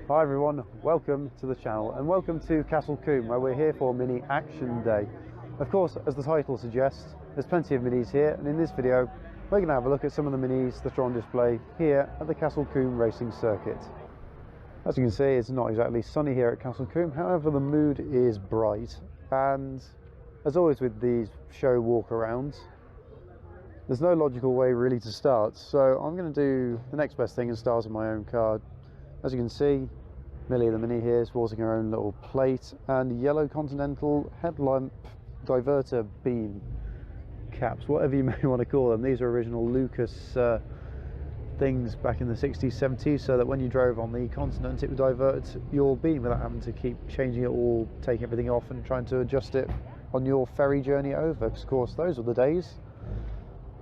Hi everyone, welcome to the channel and welcome to Castle Combe, where we're here for Mini Action Day. Of course, as the title suggests, there's plenty of minis here, and in this video we're going to have a look at some of the minis that are on display here at the Castle Combe Racing Circuit. As you can see, it's not exactly sunny here at Castle Combe, however the mood is bright, and as always with these show walk-arounds, there's no logical way really to start, so I'm going to do the next best thing and start in my own car. As you can see, Millie the Mini here is sporting her own little plate and yellow Continental headlamp diverter beam caps, whatever you may want to call them. These are original Lucas things back in the 60s, 70s, so that when you drove on the Continent it would divert your beam without having to keep changing it all, taking everything off and trying to adjust it on your ferry journey over, because of course those were the days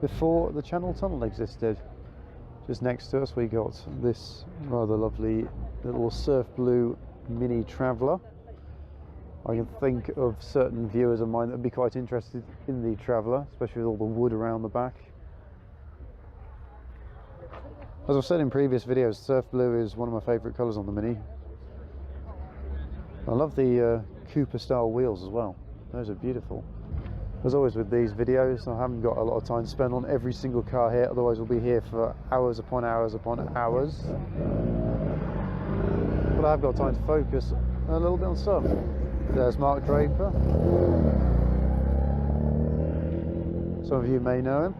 before the Channel Tunnel existed. Just next to us we got this rather lovely little surf blue Mini Traveller. I can think of certain viewers of mine that would be quite interested in the Traveller, especially with all the wood around the back. As I've said in previous videos, surf blue is one of my favourite colours on the Mini. I love the Cooper style wheels as well, those are beautiful. As always with these videos, I haven't got a lot of time to spend on every single car here, otherwise we'll be here for hours upon hours upon hours. But I've got time to focus a little bit on some. There's Mark Draper. Some of you may know him.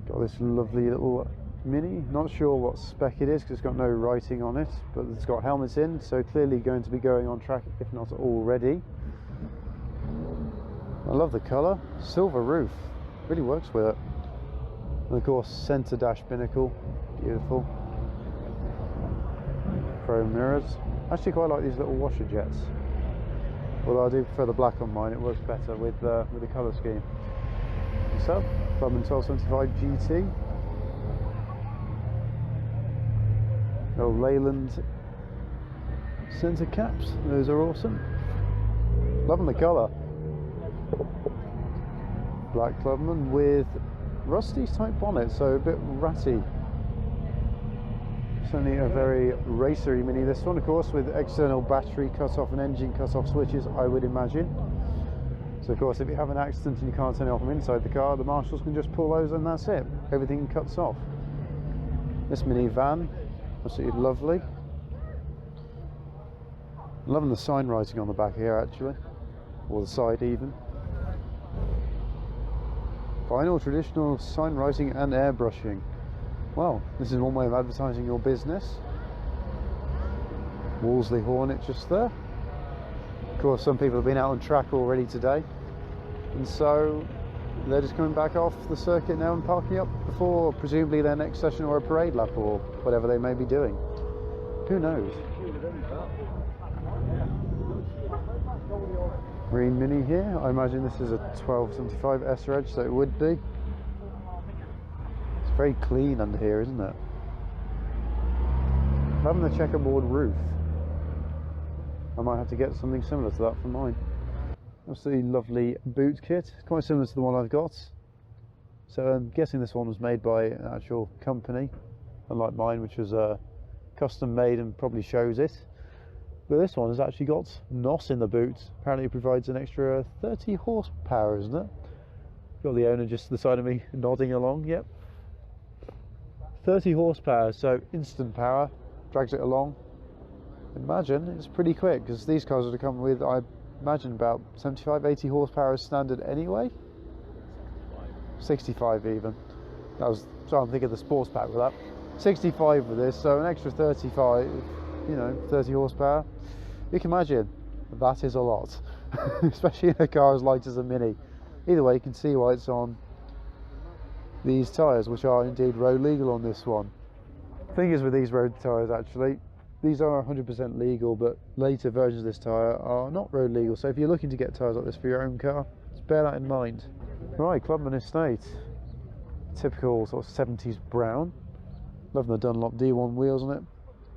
Got this lovely little Mini, not sure what spec it is because it's got no writing on it, but it's got helmets in, so clearly going to be going on track if not already. I love the colour, silver roof, really works with it. And of course centre dash binnacle, beautiful. Chrome mirrors. I actually quite like these little washer jets, although I do prefer the black on mine, it works better with the colour scheme. So, Clubman 1275 GT. Little Leyland centre caps, those are awesome. Loving the colour. Black Clubman with rusty type bonnet, so a bit ratty. Certainly a very racery Mini, this one, of course, with external battery cut-off and engine cut-off switches, I would imagine. So of course if you have an accident and you can't turn it off from inside the car, the marshals can just pull those and that's it, everything cuts off. This Mini van, absolutely lovely. Loving the sign writing on the back here actually, or the side even. Final traditional sign writing and airbrushing. Well, this is one way of advertising your business. Wolseley Hornet just there. Of course, some people have been out on track already today, and so they're just coming back off the circuit now and parking up before presumably their next session or a parade lap or whatever they may be doing. Who knows? Green Mini here. I imagine this is a 1275 S Reg, so it would be. It's very clean under here, isn't it? Having the checkerboard roof. I might have to get something similar to that for mine. Absolutely lovely boot kit, quite similar to the one I've got. So I'm guessing this one was made by an actual company, unlike mine, which was custom made and probably shows it. But this one has actually got NOS in the boot. Apparently it provides an extra 30 horsepower, isn't it? Got the owner just to the side of me nodding along, yep. 30 horsepower, so instant power, drags it along. Imagine it's pretty quick, because these cars would have come with, I imagine, about 75, 80 horsepower as standard anyway. 65 even. That was, so I'm thinking the sports pack with that. 65 with this, so an extra 35. You know, 30 horsepower. You can imagine that is a lot, especially in a car as light as a Mini. Either way, you can see why it's on these tyres, which are indeed road legal on this one. The thing is with these road tyres, actually, these are 100% legal, but later versions of this tyre are not road legal. So if you're looking to get tyres like this for your own car, just bear that in mind. Right, Clubman Estate, typical sort of 70s brown. Loving the Dunlop D1 wheels on it.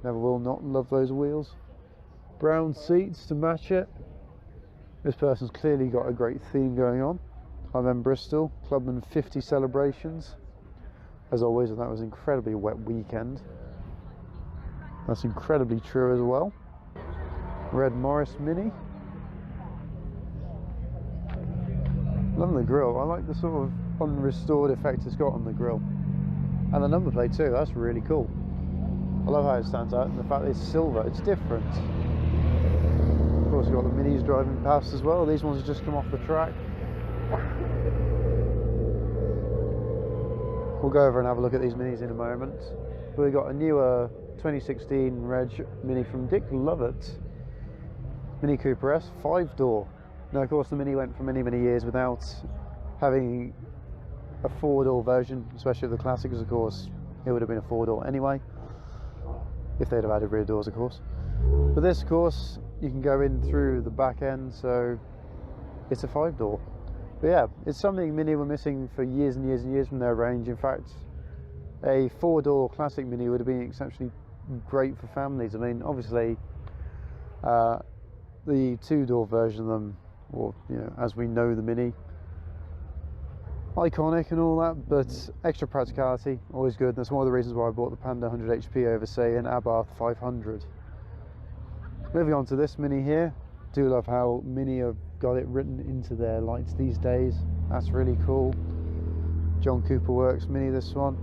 Never will not love those wheels. Brown seats to match it. This person's clearly got a great theme going on. I'm in Bristol, Clubman 50 celebrations. As always, and that was an incredibly wet weekend. That's incredibly true as well. Red Morris Mini. Loving the grille. I like the sort of unrestored effect it's got on the grille. And the number plate too, that's really cool. I love how it stands out, and the fact that it's silver, it's different. Of course, you've got the Minis driving past as well. These ones have just come off the track. We'll go over and have a look at these Minis in a moment. We've got a newer 2016 Reg Mini from Dick Lovett. Mini Cooper S, 5-door. Now, of course, the Mini went for many, many years without having a 4-door version, especially the Classics, of course. It would have been a 4-door anyway, if they'd have added rear doors, of course. But this, of course, you can go in through the back end, so it's a 5-door. But yeah, it's something Mini were missing for years and years and years from their range. In fact, a 4-door Classic Mini would have been exceptionally great for families. I mean, obviously, the 2-door version of them, or you know, as we know the Mini, iconic and all that, but extra practicality, always good. That's one of the reasons why I bought the Panda 100 HP over, say, an Abarth 500. Moving on to this Mini here, do love how Mini have got it written into their lights these days. That's really cool. John Cooper Works Mini, this one.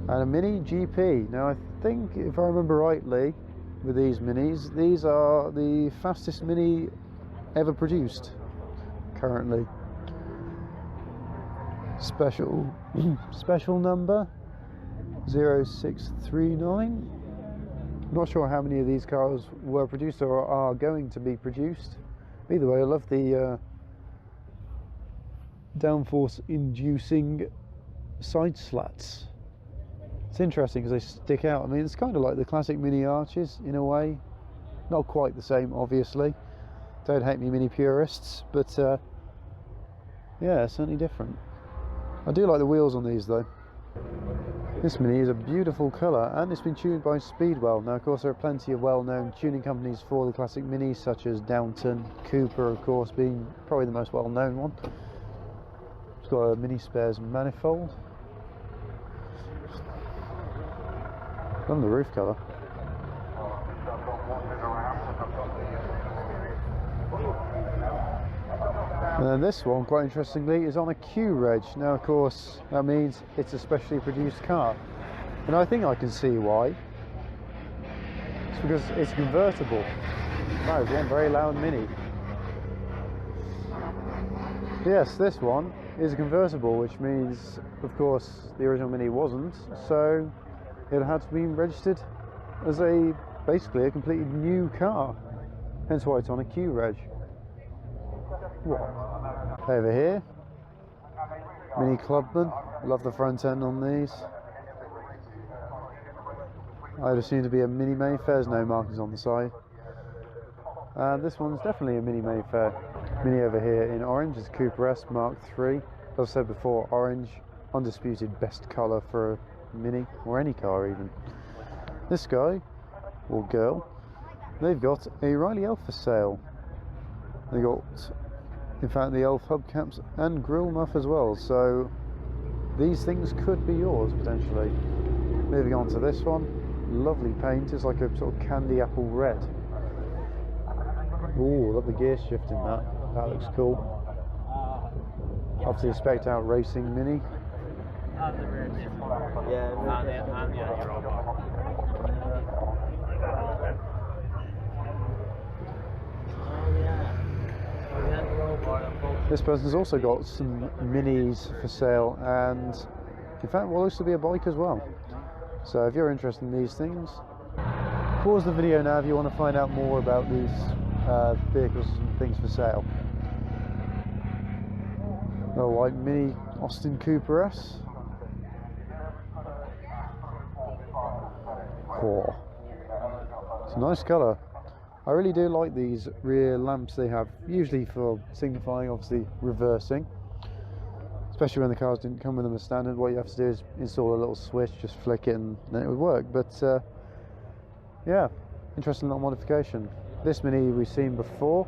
And a Mini GP. Now, I think, if I remember rightly, with these Minis, these are the fastest Mini ever produced currently. Special number 0639. I'm not sure how many of these cars were produced or are going to be produced. Either way, I love the downforce inducing side slats. It's interesting because they stick out. I mean, it's kind of like the classic Mini arches in a way. Not quite the same, obviously. Don't hate me, Mini purists, but yeah, certainly different. I do like the wheels on these though. This Mini is a beautiful colour, and it's been tuned by Speedwell. Now, of course, there are plenty of well-known tuning companies for the classic Minis, such as Downton, Cooper, of course, being probably the most well-known one. It's got a Mini Spares manifold. Love the roof colour. And then this one, quite interestingly, is on a Q reg. Now, of course, that means it's a specially produced car. And I think I can see why. It's because it's convertible. That is one very loud Mini. Yes, this one is a convertible, which means, of course, the original Mini wasn't. So it had to be registered as basically a completely new car. Hence why it's on a Q reg. Over here, Mini Clubman. Love the front end on these. I'd assume to be a Mini Mayfair. There's no markings on the side. This one's definitely a Mini Mayfair. Mini over here in orange is Cooper S Mark III. As I said before, orange, undisputed best colour for a Mini, or any car even. This guy, or girl, they've got a Riley Elf for sale. They got, in fact, the Elf hubcaps and grille muff as well, so these things could be yours potentially. Moving on to this one, lovely paint. It's like a sort of candy apple red. Ooh, love the gear shift in that. That looks cool. Obviously, spec'd out racing Mini. This person's also got some Minis for sale, and in fact will also be a bike as well. So if you're interested in these things, pause the video now if you want to find out more about these vehicles and things for sale. A white Mini Austin Cooper S. Oh, it's a nice colour. I really do like these rear lamps they have, usually for signifying, obviously, reversing. Especially when the cars didn't come with them as standard. What you have to do is install a little switch, just flick it and then it would work. But yeah, interesting little modification. This Mini we've seen before.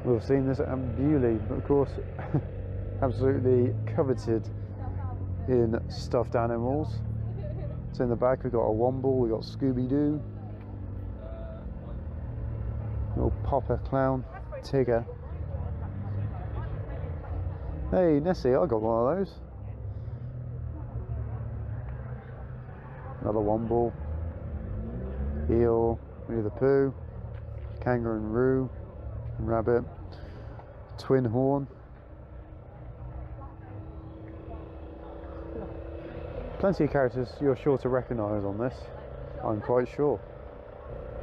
We've seen this at Beaulieu, but of course absolutely coveted in stuffed animals. So in the back we've got a Womble, we've got Scooby-Doo, little Popper Clown, Tigger. Hey Nessie, I got one of those. Another Womble, Eel, Winnie the Pooh, Kangaroo, Rabbit, Twin Horn. Plenty of characters you're sure to recognise on this, I'm quite sure.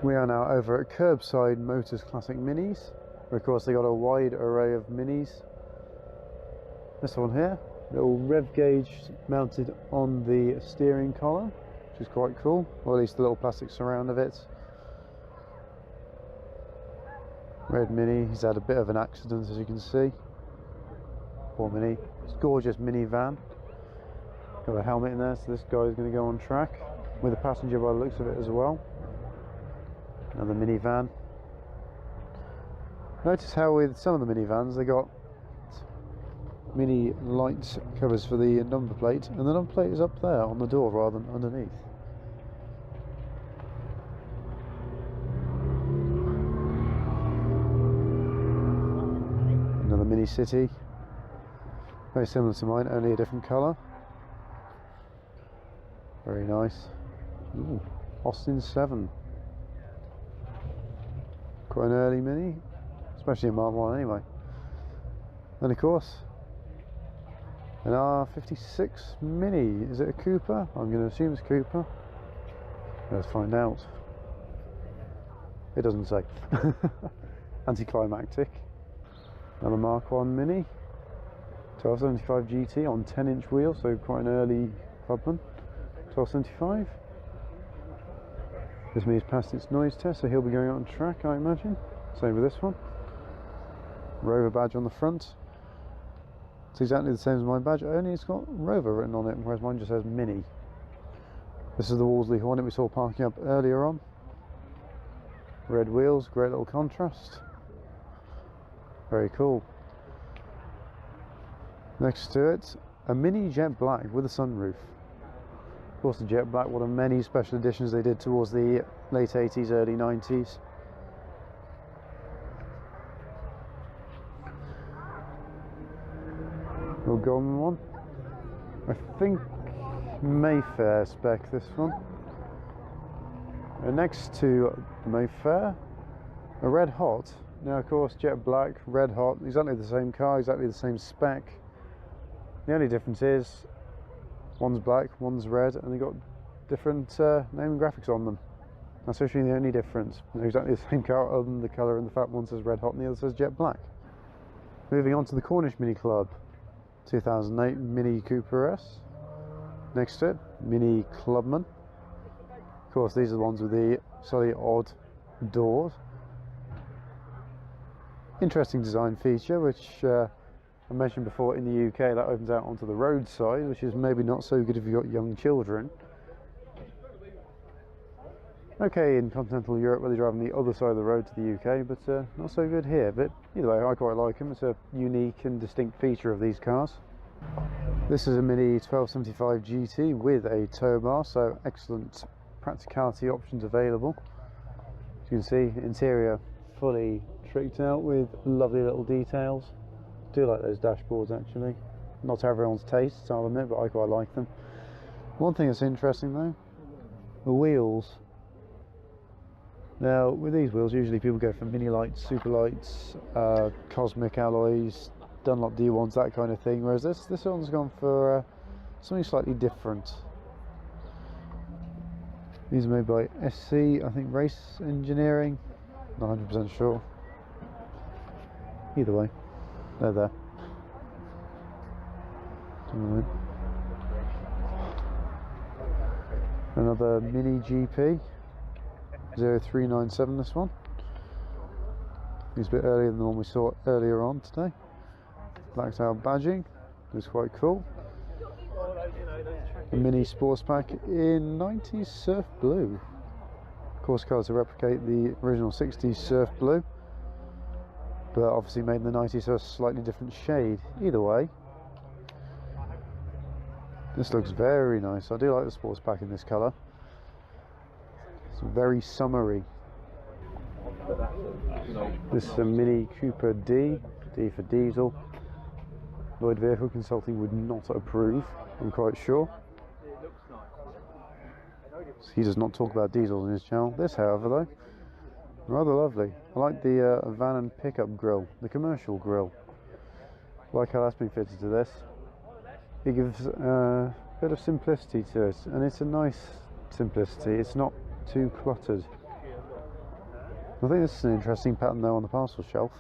We are now over at Curbside Motors Classic Minis. Of course they got a wide array of minis. This one here, little rev gauge mounted on the steering column, which is quite cool, or at least the little plastic surround of it. Red Mini, he's had a bit of an accident as you can see. Poor Mini. It's a gorgeous minivan. Got a helmet in there, so this guy is going to go on track with a passenger by the looks of it as well. Another minivan. Notice how with some of the minivans they got mini light covers for the number plate, and the number plate is up there on the door rather than underneath. Another Mini City, very similar to mine, only a different colour. Very nice. Ooh, Austin 7. Quite an early Mini, especially in Mark 1 anyway. And of course, an R56 Mini. Is it a Cooper? I'm going to assume it's Cooper. Let's find out. It doesn't say. Anticlimactic. Another Mark 1 Mini. 1275 GT on 10-inch wheels, so quite an early clubman. 1275. This Mini's passed its noise test, so he'll be going on track, I imagine. Same with this one. Rover badge on the front. It's exactly the same as my badge, only it's got Rover written on it, whereas mine just says Mini. This is the Wolseley Hornet we saw parking up earlier on. Red wheels, great little contrast. Very cool. Next to it, a Mini Jet Black with a sunroof. Of course, the Jet Black, one of many special editions they did towards the late 80s, early 90s. Little golden one. I think Mayfair spec, this one. And next to the Mayfair, a Red Hot. Now, of course, Jet Black, Red Hot, exactly the same car, exactly the same spec. The only difference is one's black, one's red, and they've got different naming graphics on them. That's actually the only difference. They're exactly the same car other than the colour and the fact one says Red Hot and the other says Jet Black. Moving on to the Cornish Mini Club. 2008 Mini Cooper S. Next to it, Mini Clubman. Of course, these are the ones with the slightly odd doors. Interesting design feature, which I mentioned before in the UK, that opens out onto the roadside, which is maybe not so good if you've got young children. Okay, in continental Europe where they drive on the other side of the road to the UK, but not so good here. But either way, I quite like them. It's a unique and distinct feature of these cars. This is a Mini 1275 GT with a tow bar, so excellent practicality options available. As you can see, interior fully tricked out with lovely little details. I do like those dashboards actually. Not to everyone's taste, I'll admit, but I quite like them. One thing that's interesting though, the wheels. Now, with these wheels, usually people go for mini lights, super lights, cosmic alloys, Dunlop D1s, that kind of thing. Whereas this one's gone for something slightly different. These are made by SC, I think, Race Engineering. Not 100% sure. Either way, they're there. Another Mini GP. 0397, this one. It's a bit earlier than the one we saw earlier on today. Blacked out badging, it's quite cool. A Mini Sports Pack in 90s Surf Blue. Of course, colours to replicate the original 60s Surf Blue, but obviously made in the 90s, so a slightly different shade. Either way, This looks very nice. I do like the sports pack in this colour. It's very summery. This is a Mini Cooper D for diesel. Lloyd Vehicle Consulting would not approve, I'm quite sure. He does not talk about diesels in his channel. This, however, though, rather lovely. I like the van and pickup grille, the commercial grille. I like how that's been fitted to this. It gives a bit of simplicity to it, and it's a nice simplicity. It's not too cluttered. I think this is an interesting pattern though on the parcel shelf.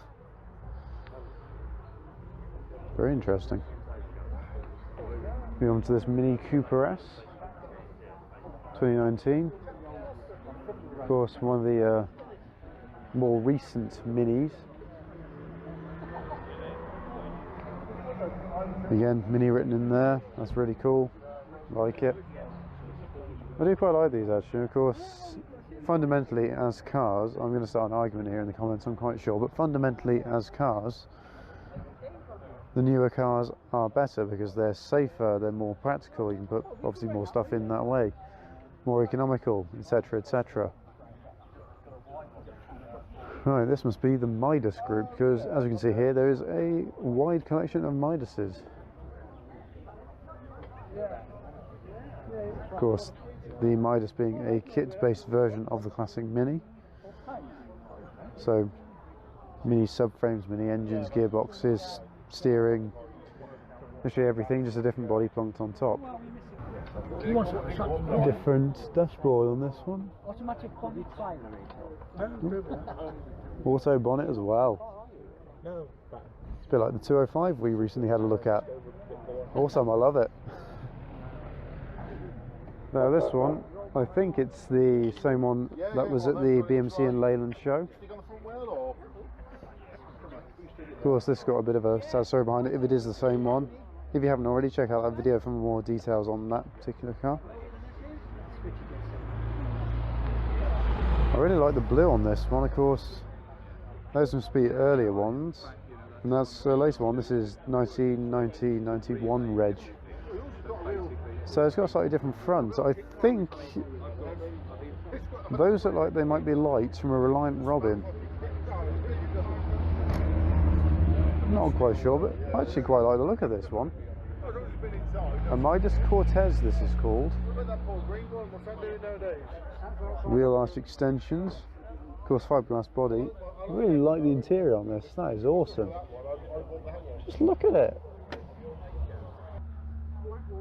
Very interesting. Moving on to this Mini Cooper S 2019. Of course, one of the more recent Minis. Again, Mini written in there. That's really cool. Like it. I do quite like these actually. Of course, fundamentally as cars, I'm going to start an argument here in the comments, I'm quite sure, but fundamentally as cars, the newer cars are better because they're safer, they're more practical, you can put obviously more stuff in that way, more economical, etc, etc. Right, this must be the Midas group, because as you can see here there is a wide collection of Midases. Of course, the Midas being a kit-based version of the classic Mini. So, Mini subframes, Mini engines, gearboxes, steering, literally everything, just a different body plonked on top. Different dashboard on this one. Automatic bonnet Auto bonnet as well. It's a bit like the 205 we recently had a look at. Awesome, I love it. Now this one, I think it's the same one that was at the BMC in Leyland show. Of course, this has got a bit of a sad story behind it, if it is the same one. If you haven't already, check out that video for more details on that particular car. I really like the blue on this one. Of course, those must be earlier ones, and that's the latest one. This is 1990-91 reg. So it's got a slightly different front. I think those look like they might be lights from a Reliant Robin. Not quite sure, but I actually quite like the look of this one. A Midas Cortez, this is called. Wheel arch extensions. Of course, fiberglass body. I really like the interior on this. That is awesome. Just look at it.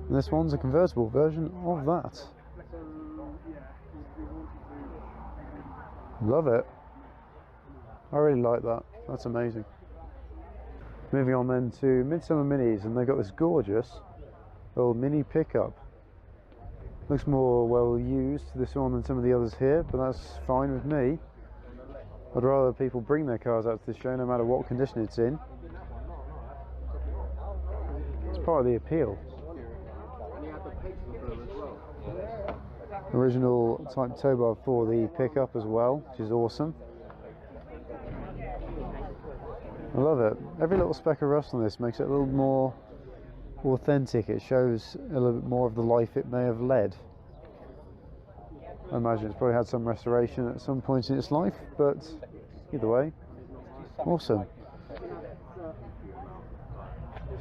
And this one's a convertible version of that. Love it. I really like that. That's amazing. Moving on then to Midsummer Minis, and they've got this gorgeous little mini pickup. Looks more well used, this one, than some of the others here, but that's fine with me. I'd rather people bring their cars out to the show no matter what condition it's in. It's part of the appeal. Original type tow bar for the pickup as well, which is awesome. I love it. Every little speck of rust on this makes it a little more authentic. It shows a little bit more of the life it may have led. I imagine it's probably had some restoration at some point in its life, but either way, awesome.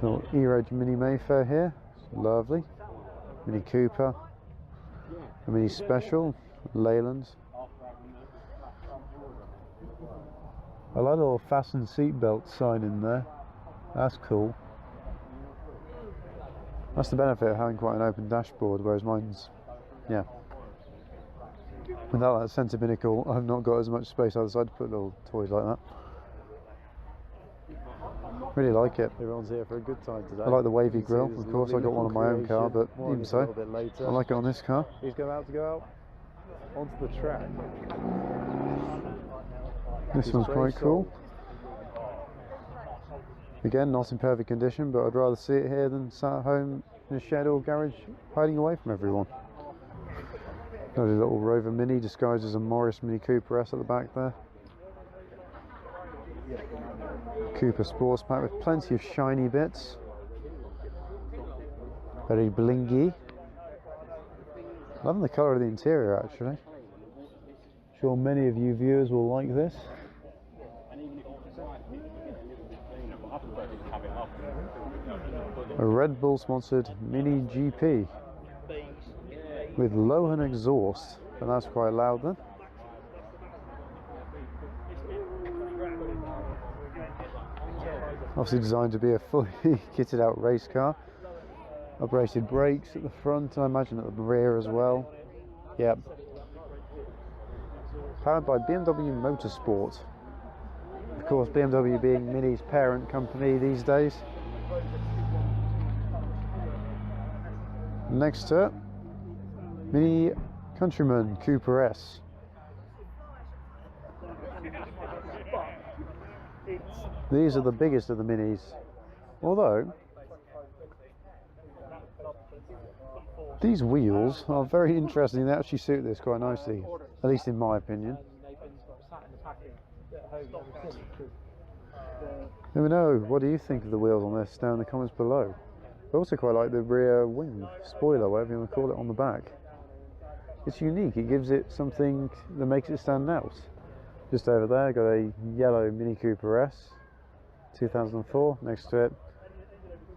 So E-Reg Mini Mayfair here, lovely. Mini Cooper, a Mini Special, Leyland. I like the little fasten seatbelt sign in there. That's cool. That's the benefit of having quite an open dashboard, whereas mine's, yeah. Without that centre binnacle, I've not got as much space either side to put little toys like that. Really like it. Everyone's here for a good time today. I like the wavy grille. Of course, I got one on my own car, but even so, I like it on this car. He's going to go out onto the track. This one's quite cool. Again, not in perfect condition, but I'd rather see it here than sat at home in a shed or garage hiding away from everyone. Lovely little Rover Mini disguised as a Morris Mini Cooper S at the back there. Cooper Sports Pack with plenty of shiny bits. Very blingy. Loving the colour of the interior actually. Sure many of you viewers will like this. A Red Bull sponsored Mini GP with Lohan exhaust, and that's quite loud then. Obviously designed to be a fully kitted out race car. Uprated brakes at the front, I imagine at the rear as well. Yep. Powered by BMW Motorsport. Of course, BMW being Mini's parent company these days. Next to it, Mini Countryman Cooper S. These are the biggest of the Minis, although these wheels are very interesting. They actually suit this quite nicely, at least in my opinion. Let me know, what do you think of the wheels on this down in the comments below. I also quite like the rear wing spoiler, whatever you want to call it, on the back. It's unique, it gives it something that makes it stand out. Just over there, got a yellow Mini Cooper S, 2004. Next to it,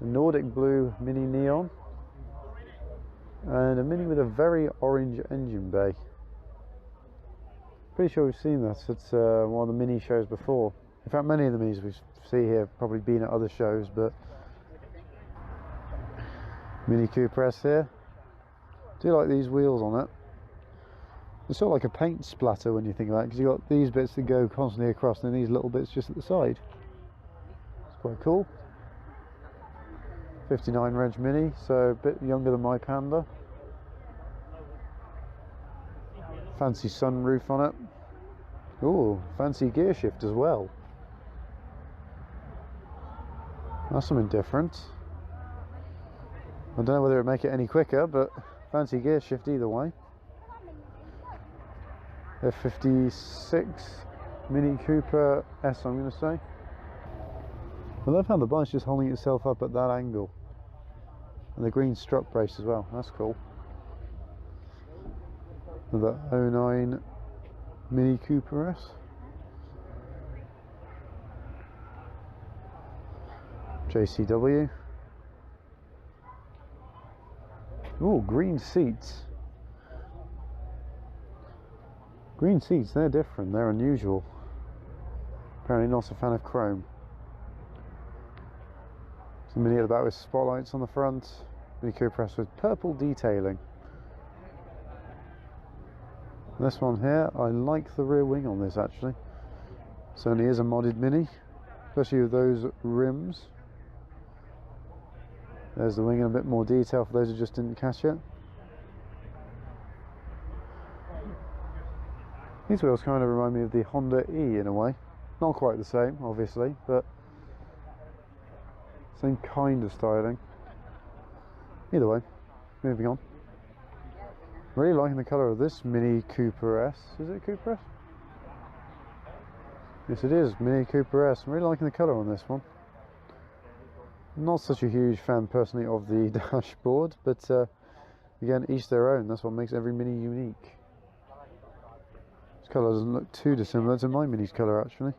a Nordic blue Mini Neon, and a Mini with a very orange engine bay. Pretty sure we've seen that at one of the Mini shows before. In fact, many of the Minis we see here have probably been at other shows, but Mini Cooper S here. Do like these wheels on it. It's sort of like a paint splatter when you think about it, because you've got these bits that go constantly across and then these little bits just at the side. It's quite cool. 59 Reg Mini, so a bit younger than my Panda. Fancy sunroof on it. Ooh, fancy gear shift as well. That's something different. I don't know whether it would make it any quicker, but fancy gear shift either way. A 56 Mini Cooper S, I'm going to say. I love how the bike's just holding itself up at that angle. And the green strut brace as well, that's cool. The 09 Mini Cooper S. JCW. Ooh, green seats. Green seats, they're different, they're unusual. Apparently not a fan of chrome. Some Mini at the back with spotlights on the front. Mini Cooper S with purple detailing. This one here, I like the rear wing on this actually. Certainly is a modded Mini, especially with those rims. There's the wing in a bit more detail for those who just didn't catch it. These wheels kind of remind me of the Honda E in a way. Not quite the same, obviously, but same kind of styling. Either way, moving on. Really liking the colour of this Mini Cooper S. Is it Cooper S? Yes, it is, Mini Cooper S. I'm really liking the colour on this one. Not such a huge fan personally of the dashboard, but again, each their own. That's what makes every Mini unique. This colour doesn't look too dissimilar to my Mini's colour actually.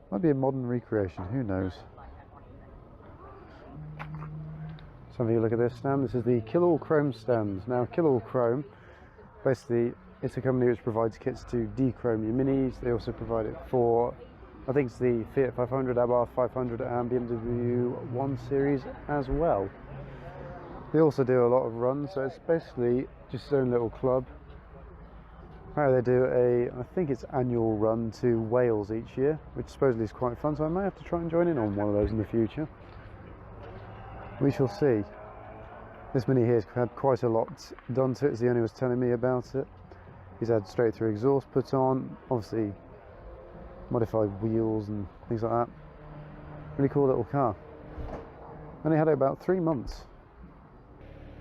Might be a modern recreation, who knows. Let's have a look at this stand. This is the Kill All Chrome stand. Now, Kill All Chrome, basically, it's a company which provides kits to de-chrome your Minis. They also provide it for, I think it's the Fiat 500, Abarth 500 and BMW 1 Series as well. They also do a lot of runs, so it's basically just its own little club. Apparently they do I think it's annual run to Wales each year, which supposedly is quite fun, so I may have to try and join in on one of those in the future. We shall see. This Mini here has had quite a lot done to it, as the owner was telling me about it. He's had straight through exhaust put on, obviously modified wheels and things like that. Really cool little car. Only had it about 3 months.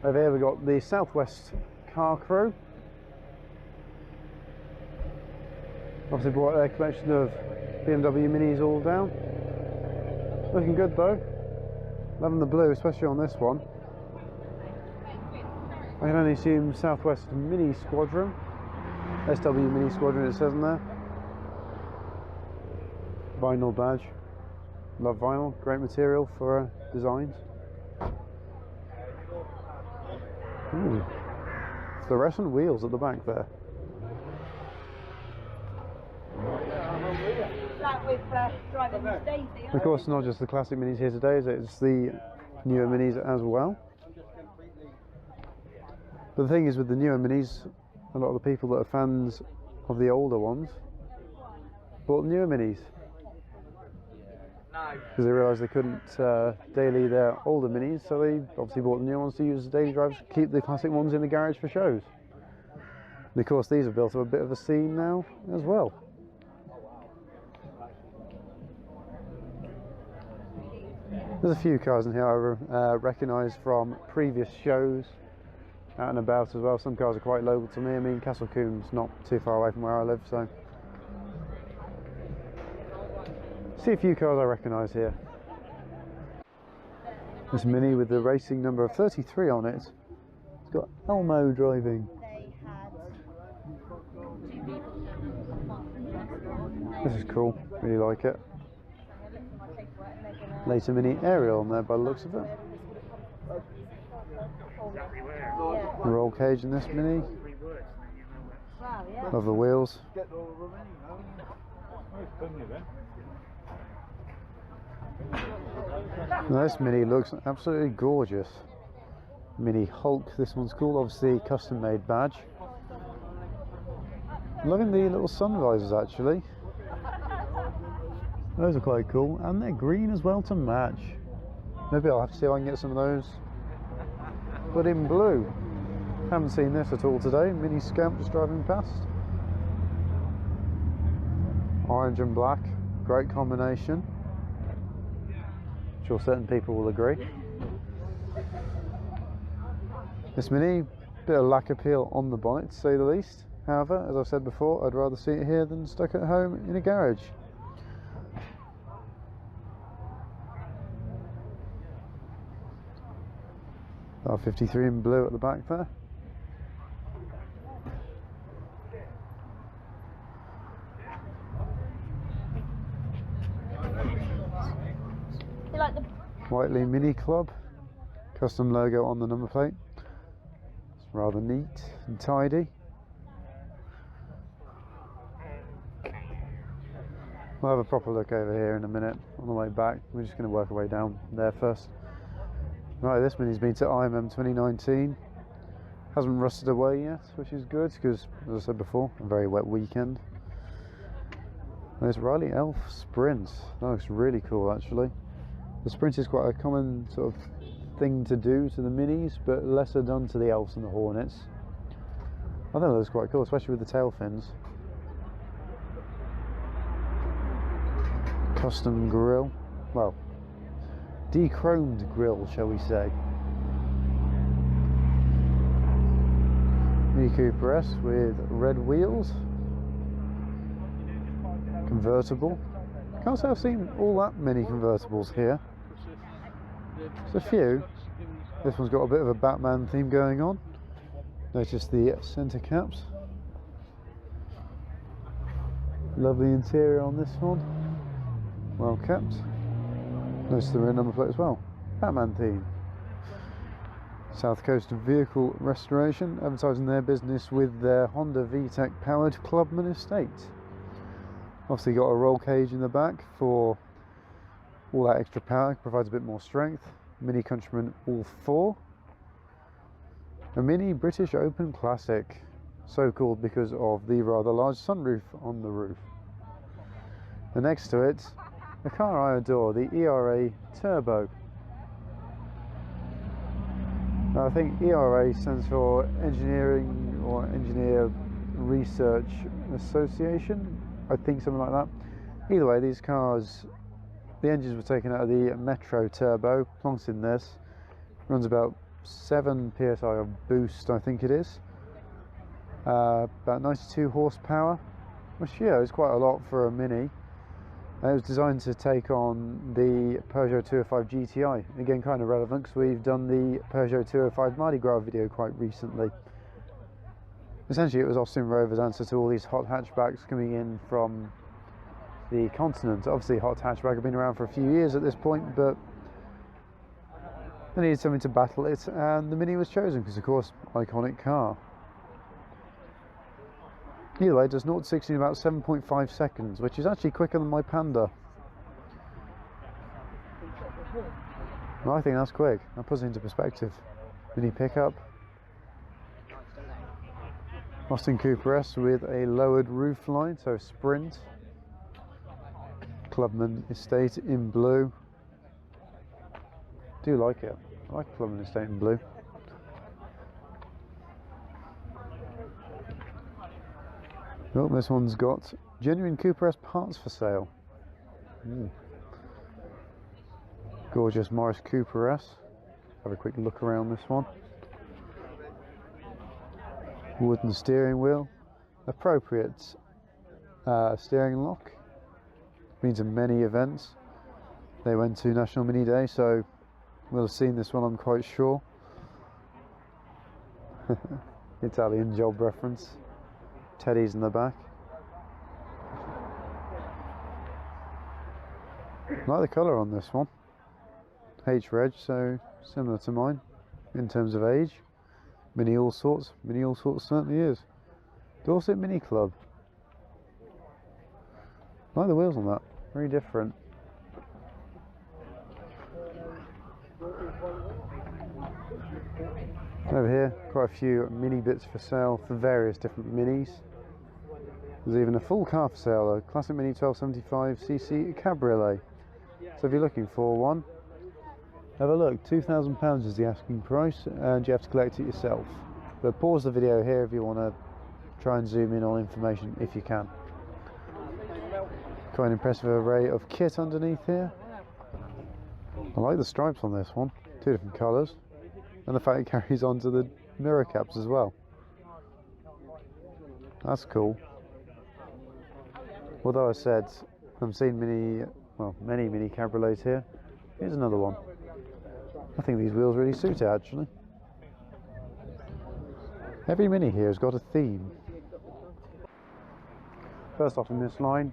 Over here we've got the Southwest Car Crew. Obviously brought their collection of BMW Minis all down. Looking good though. Loving the blue, especially on this one. I can only assume Southwest Mini Squadron. SW Mini Squadron it says in there. Vinyl badge. Love vinyl, great material for designs. Ooh. Fluorescent wheels at the back there. Of course, not just the classic minis here today, it's the newer minis as well. But the thing is, with the newer minis, a lot of the people that are fans of the older ones bought the newer minis because they realised they couldn't daily their older minis, so they obviously bought the new ones to use as daily drives, keep the classic ones in the garage for shows. And of course, these have built up a bit of a scene now as well. There's a few cars in here I recognise from previous shows out and about as well. Some cars are quite local to me. I mean, Castle Combe's not too far away from where I live, so see a few cars I recognise here. This Mini with the racing number of 33 on it. It's got Elmo driving. This is cool, really like it. Later Mini aerial on there by the looks of it. Roll cage in this Mini. Love the wheels. Now this Mini looks absolutely gorgeous. Mini Hulk, this one's cool, obviously custom made badge. Loving the little sun visors actually. Those are quite cool, and they're green as well to match. Maybe I'll have to see if I can get some of those, but in blue. Haven't seen this at all today. Mini Scamp just driving past. Orange and black, great combination. I'm sure certain people will agree. This Mini, bit of lack appeal on the bonnet to say the least. However, as I've said before, I'd rather see it here than stuck at home in a garage. R53 in blue at the back there. Whiteley Mini Club, custom logo on the number plate. It's rather neat and tidy. We'll have a proper look over here in a minute on the way back. We're just going to work our way down there first. Right, this Mini's been to IMM 2019. Hasn't rusted away yet, which is good because, as I said before, a very wet weekend. And this Riley Elf Sprint. That looks really cool actually. The Sprint is quite a common sort of thing to do to the Minis, but lesser done to the Elves and the Hornets. I think that looks quite cool, especially with the tail fins. Custom grille. Well, de-chromed grille, shall we say. Mini Cooper S with red wheels. Convertible. Can't say I've seen all that many convertibles here. There's a few. This one's got a bit of a Batman theme going on. Notice the centre caps. Lovely interior on this one. Well kept. Notice the rear number plate as well. Batman theme. South Coast Vehicle Restoration, advertising their business with their Honda VTEC powered Clubman estate. Obviously got a roll cage in the back for all that extra power, provides a bit more strength. Mini Countryman all four. A Mini British Open Classic, so called because of the rather large sunroof on the roof. And next to it, a car I adore, the ERA Turbo. Now I think ERA stands for Engineering or Engineer Research Association, I think something like that. Either way, these cars, the engines were taken out of the Metro Turbo, plunked in this, runs about 7 psi of boost, I think it is. About 92 horsepower, which yeah, is quite a lot for a Mini. It was designed to take on the Peugeot 205 GTI. Again, kind of relevant because we've done the Peugeot 205 Mardi Gras video quite recently. Essentially, it was Austin Rover's answer to all these hot hatchbacks coming in from the continent. Obviously, hot hatchback have been around for a few years at this point, but they needed something to battle it, and the Mini was chosen because, of course, iconic car. Either way, it does 0 to 60 in about 7.5 seconds, which is actually quicker than my Panda. Well, I think that's quick. That puts it into perspective. Mini pickup. Austin Cooper S with a lowered roof line, so Sprint. Clubman Estate in blue. Do like it. I like Clubman Estate in blue. Oh, this one's got genuine Cooper S parts for sale. Gorgeous Morris Cooper S. Have a quick look around this one. Wooden steering wheel. Appropriate steering lock. Been to many events. They went to National Mini Day, so we'll have seen this one, I'm quite sure. Italian job reference. Teddy's in the back. I like the colour on this one. H-Reg, so similar to mine in terms of age. Mini All Sorts. Mini All Sorts certainly is. Dorset Mini Club. I like the wheels on that. Very different. Over here, quite a few mini bits for sale for various different minis. There's even a full car for sale, a Classic Mini 1275cc Cabriolet. So if you're looking for one, have a look. £2,000 is the asking price, and you have to collect it yourself. But pause the video here if you want to try and zoom in on information if you can. Quite an impressive array of kit underneath here. I like the stripes on this one, 2 different colours, and the fact it carries onto the mirror caps as well. That's cool. Although I said I've seen many mini cabriolets here, here's another one. I think these wheels really suit it actually. Every mini here has got a theme. First off in this line,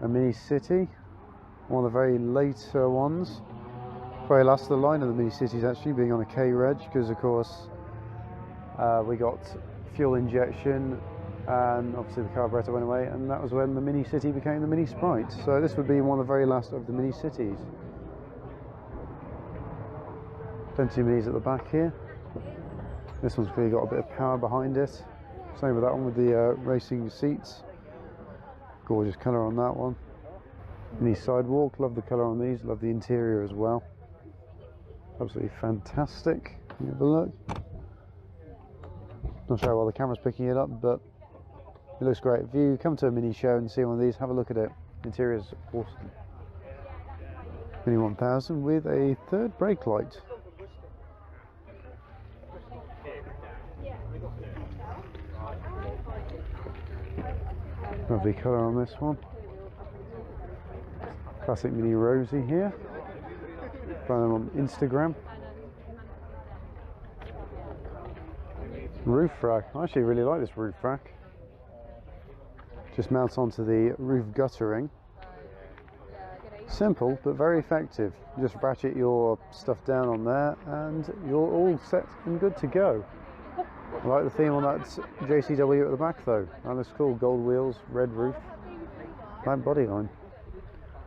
a Mini City, one of the very later ones. Very last of the line of the Mini Cities actually, being on a K-Reg, because of course we got fuel injection and obviously the carburetor went away, and that was when the Mini City became the Mini Sprite. So this would be one of the very last of the Mini Cities. Plenty of minis at the back here. This one's clearly got a bit of power behind it. Same with that one with the racing seats. Gorgeous colour on that one. Mini sidewalk, love the colour on these, love the interior as well. Absolutely fantastic. Have a look. Not sure how well the camera's picking it up, but it looks great. If you come to a mini show and see one of these, have a look at it. The interior is awesome. Mini 1000 with a third brake light. Lovely colour on this one. Classic Mini Rosie here. Find them on Instagram. Roof rack. I actually really like this roof rack. Just mounts onto the roof guttering. Simple but very effective. You just ratchet your stuff down on there and you're all set and good to go. I like the theme on that JCW at the back though. That looks cool. Gold wheels, red roof, black body line.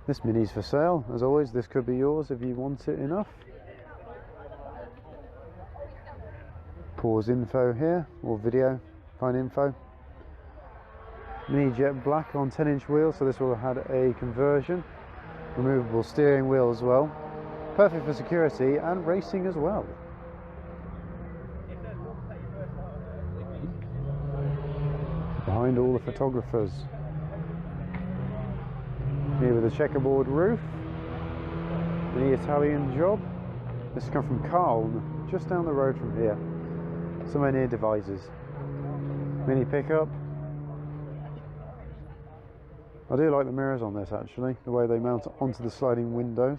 This Mini's for sale. As always, this could be yours if you want it enough. Pause info here, or video, find info. Mini Jet Black on 10-inch wheels, so this will have had a conversion. Removable steering wheel as well. Perfect for security and racing as well. Behind all the photographers. Here with a checkerboard roof. The Italian job. This has come from Carl, just down the road from here. Somewhere near Devizes. Mini pickup. I do like the mirrors on this actually, the way they mount onto the sliding windows.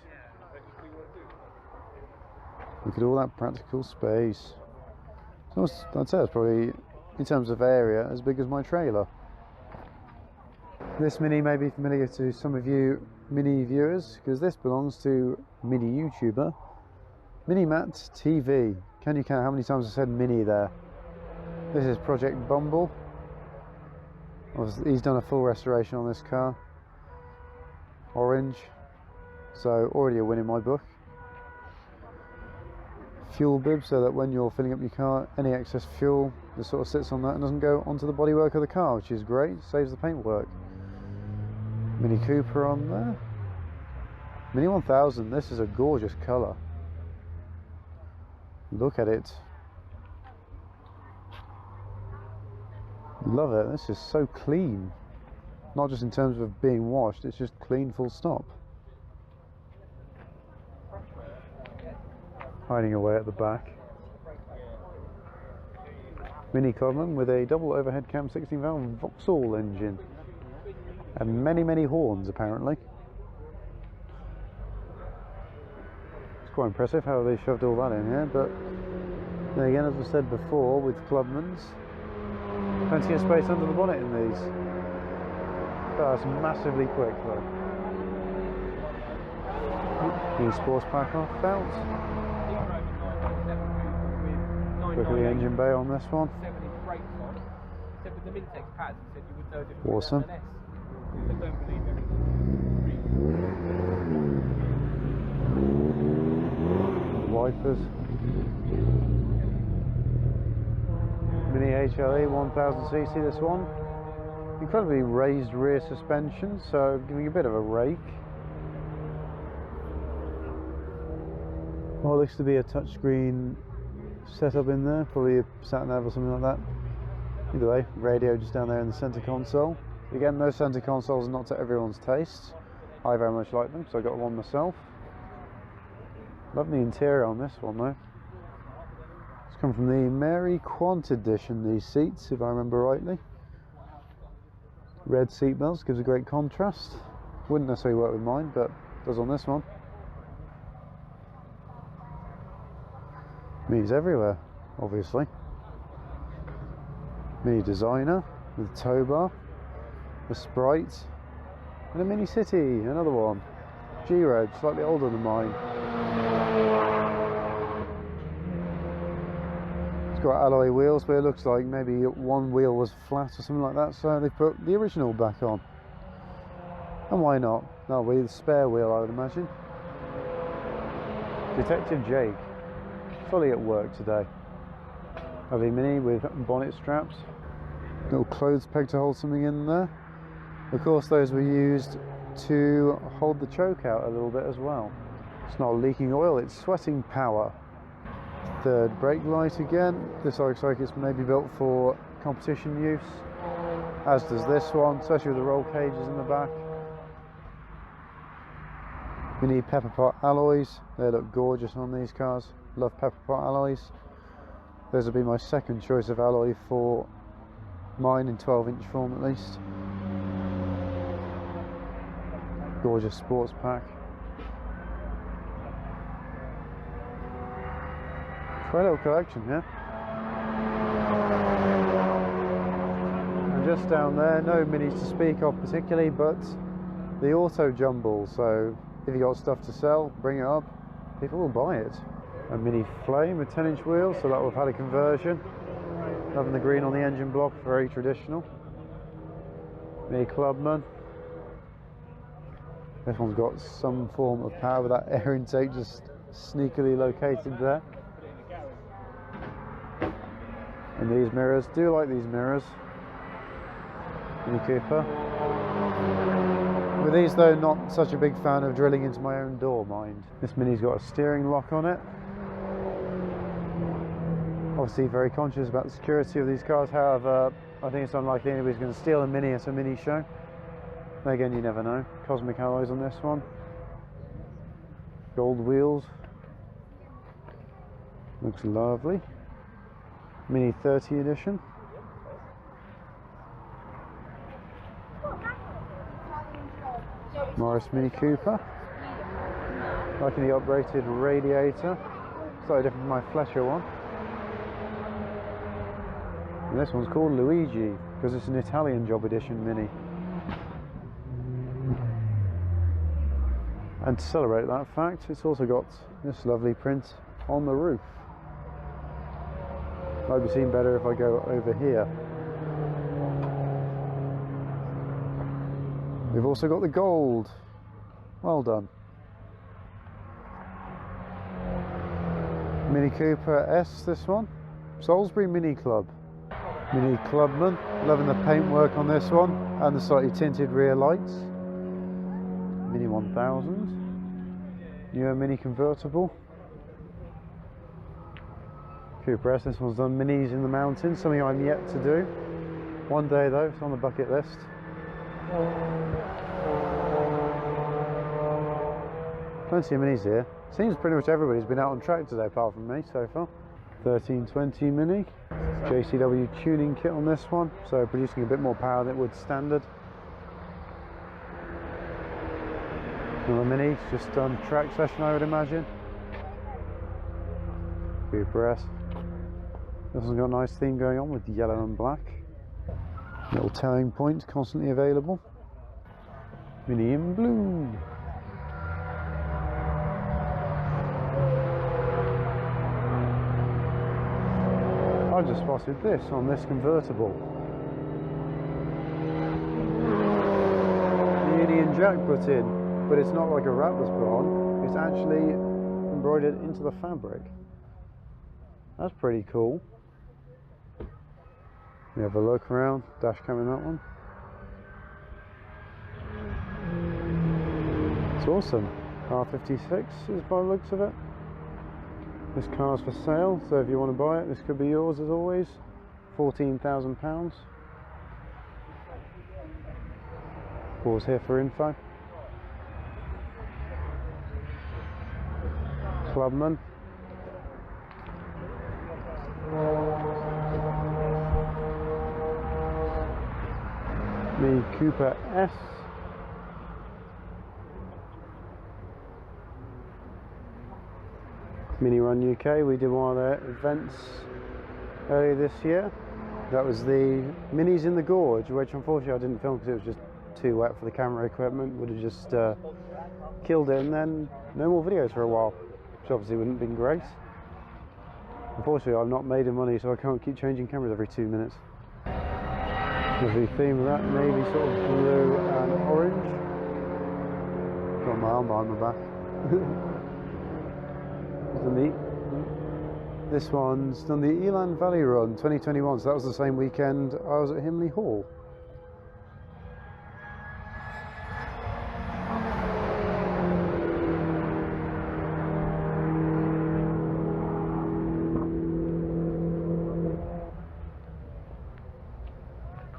Look at all that practical space. So I'd say it's probably, in terms of area, as big as my trailer. This Mini may be familiar to some of you Mini viewers, because this belongs to Mini YouTuber Minimat TV. Can you count how many times I said Mini there? This is Project Bumble. He's done a full restoration on this car. Orange. So already a win in my book. Fuel bib, so that when you're filling up your car, any excess fuel just sort of sits on that and doesn't go onto the bodywork of the car, which is great, saves the paintwork. Mini Cooper on there. Mini 1000, this is a gorgeous colour. Look at it. Love it, this is so clean. Not just in terms of being washed, it's just clean full stop. Hiding away at the back. Mini Clubman with a double overhead cam 16 valve Vauxhall engine. And many horns apparently. It's quite impressive how they shoved all that in here, but then again, as I said before, with Clubmans, plenty of space under the bonnet in these. That's massively quick though. New sports pack off out. Look at the engine bay on this one. Awesome. Wipers. Mini HLE 1000cc this one. Incredibly raised rear suspension, so giving a bit of a rake. Well, it looks to be a touchscreen setup in there, probably a sat nav or something like that. Either way, radio just down there in the centre console. Again, those centre consoles are not to everyone's taste. I very much like them, so I got one myself. Love the interior on this one though. It's come from the Mary Quant edition, these seats, if I remember rightly. Red seat belts, gives a great contrast. Wouldn't necessarily work with mine, but does on this one. Minis everywhere, obviously. Mini Designer with tow bar, a Sprite, and a Mini City, another one. G-Road, slightly older than mine. It's got alloy wheels, but it looks like maybe one wheel was flat or something like that, so they put the original back on. And why not? That'll be the spare wheel, I would imagine. Detective Jake, fully at work today. Lovely Mini with bonnet straps. Little clothes peg to hold something in there. Of course, those were used to hold the choke out a little bit as well. It's not leaking oil, it's sweating power. Third brake light again. This looks like it's maybe built for competition use, as does this one, especially with the roll cages in the back. Mini pepper pot alloys, they look gorgeous on these cars. Love pepper pot alloys. Those will be my second choice of alloy for mine in 12-inch form at least. Gorgeous sports pack. Quite a little collection here. And just down there, no minis to speak of particularly, but the auto jumble. So if you got stuff to sell, bring it up. People will buy it. A Mini Flame with 10-inch wheels, so that will have had a conversion. Loving the green on the engine block, very traditional. Mini Clubman. This one's got some form of power with that air intake just sneakily located there. And these mirrors, do like these mirrors. Mini Cooper. With these though, not such a big fan of drilling into my own door, mind. This Mini's got a steering lock on it. Obviously very conscious about the security of these cars, however, I think it's unlikely anybody's going to steal a Mini at a Mini show. Then again, you never know. Cosmic alloys on this one. Gold wheels. Looks lovely. Mini 30 edition. Nice Mini Cooper. Liking the uprated radiator. Slightly different from my Fletcher one. And this one's called Luigi because it's an Italian job edition Mini. And to celebrate that fact, it's also got this lovely print on the roof. Might be seen better if I go over here. We've also got the gold. Well done. Mini Cooper S, this one. Salisbury Mini Club. Mini Clubman. Loving the paintwork on this one and the slightly tinted rear lights. Mini 1000. Newer Mini Convertible. Cooper S, this one's done minis in the mountains, something I'm yet to do. One day though, it's on the bucket list. Plenty of minis here. Seems pretty much everybody's been out on track today apart from me so far. 1320 Mini. JCW tuning kit on this one, so producing a bit more power than it would standard. Another Mini, just done track session I would imagine. Cooper S. This one's got a nice theme going on with yellow and black. Little towing point constantly available. Mini in blue. I just spotted this on this convertible. The Union Jack put in, but it's not like a wrap that's put on. It's actually embroidered into the fabric. That's pretty cool. We have a look around, dash cam in that one. It's awesome. R56 is by the looks of it. This car's for sale, so if you want to buy it, this could be yours as always. £14,000. Pause here for info. Clubman. Mini Cooper S. Mini Run UK, we did one of their events earlier this year. That was the Minis in the Gorge, which unfortunately I didn't film because it was just too wet for the camera equipment. Would have just killed it, and then no more videos for a while, which obviously wouldn't have been great. Unfortunately I'm not made of money, so I can't keep changing cameras every 2 minutes. The theme of that, navy sort of blue and orange. Got my arm behind my back. This one's done the Elan Valley Run 2021, so that was the same weekend I was at Himley Hall.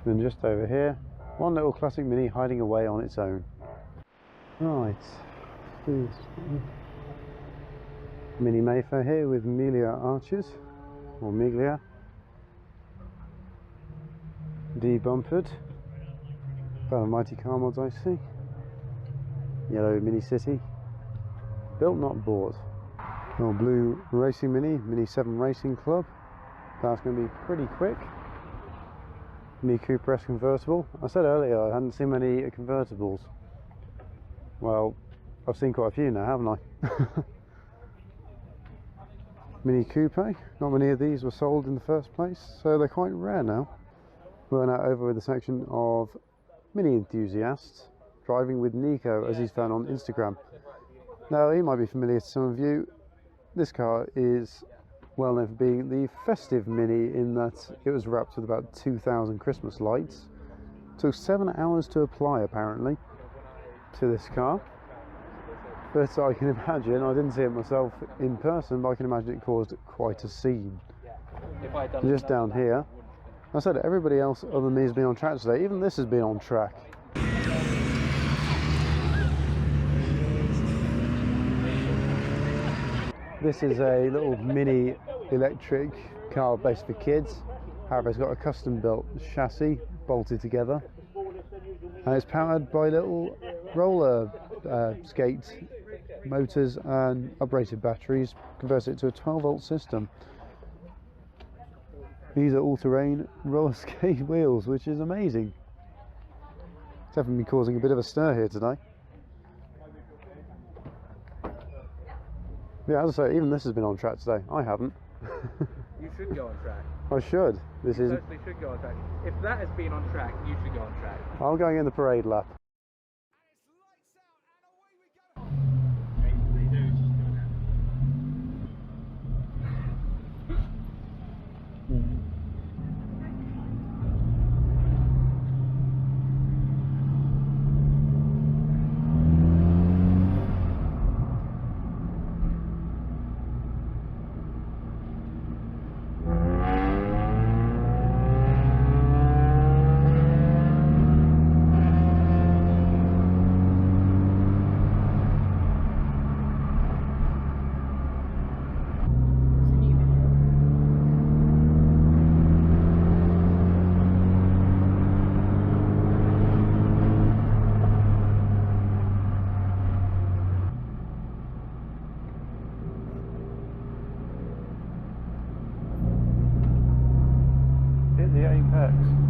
And just over here, one little classic Mini hiding away on its own. Right, Mini Mayfair here with Miglia arches, or Miglia. De-bumpered. About Mighty Car mods I see. Yellow Mini City. Built not bought. Little blue racing Mini, Mini 7 Racing Club. That's going to be pretty quick. Mini Cooper S convertible. I said earlier I hadn't seen many convertibles. Well, I've seen quite a few now, haven't I? Mini Coupe. Not many of these were sold in the first place, so they're quite rare now. We're now over with a section of Mini enthusiasts driving with Nico, as he's found on Instagram. Now, he might be familiar to some of you. This car is well known for being the festive Mini in that it was wrapped with about 2,000 Christmas lights. Took 7 hours to apply apparently to this car, but I can imagine, I didn't see it myself in person, but I can imagine it caused quite a scene. Just down here, I said everybody else other than me has been on track today. Even this has been on track. This is a little mini electric car based for kids. However, it's got a custom built chassis bolted together, and it's powered by little roller skate motors and uprated batteries, converts it to a 12-volt system. These are all-terrain roller skate wheels, which is amazing. It's definitely causing a bit of a stir here today. Yeah, as I say, even this has been on track today. I haven't. You should go on track. I should. You certainly should go on track. If that has been on track, you should go on track. I'm going in the parade lap. Hit the apex.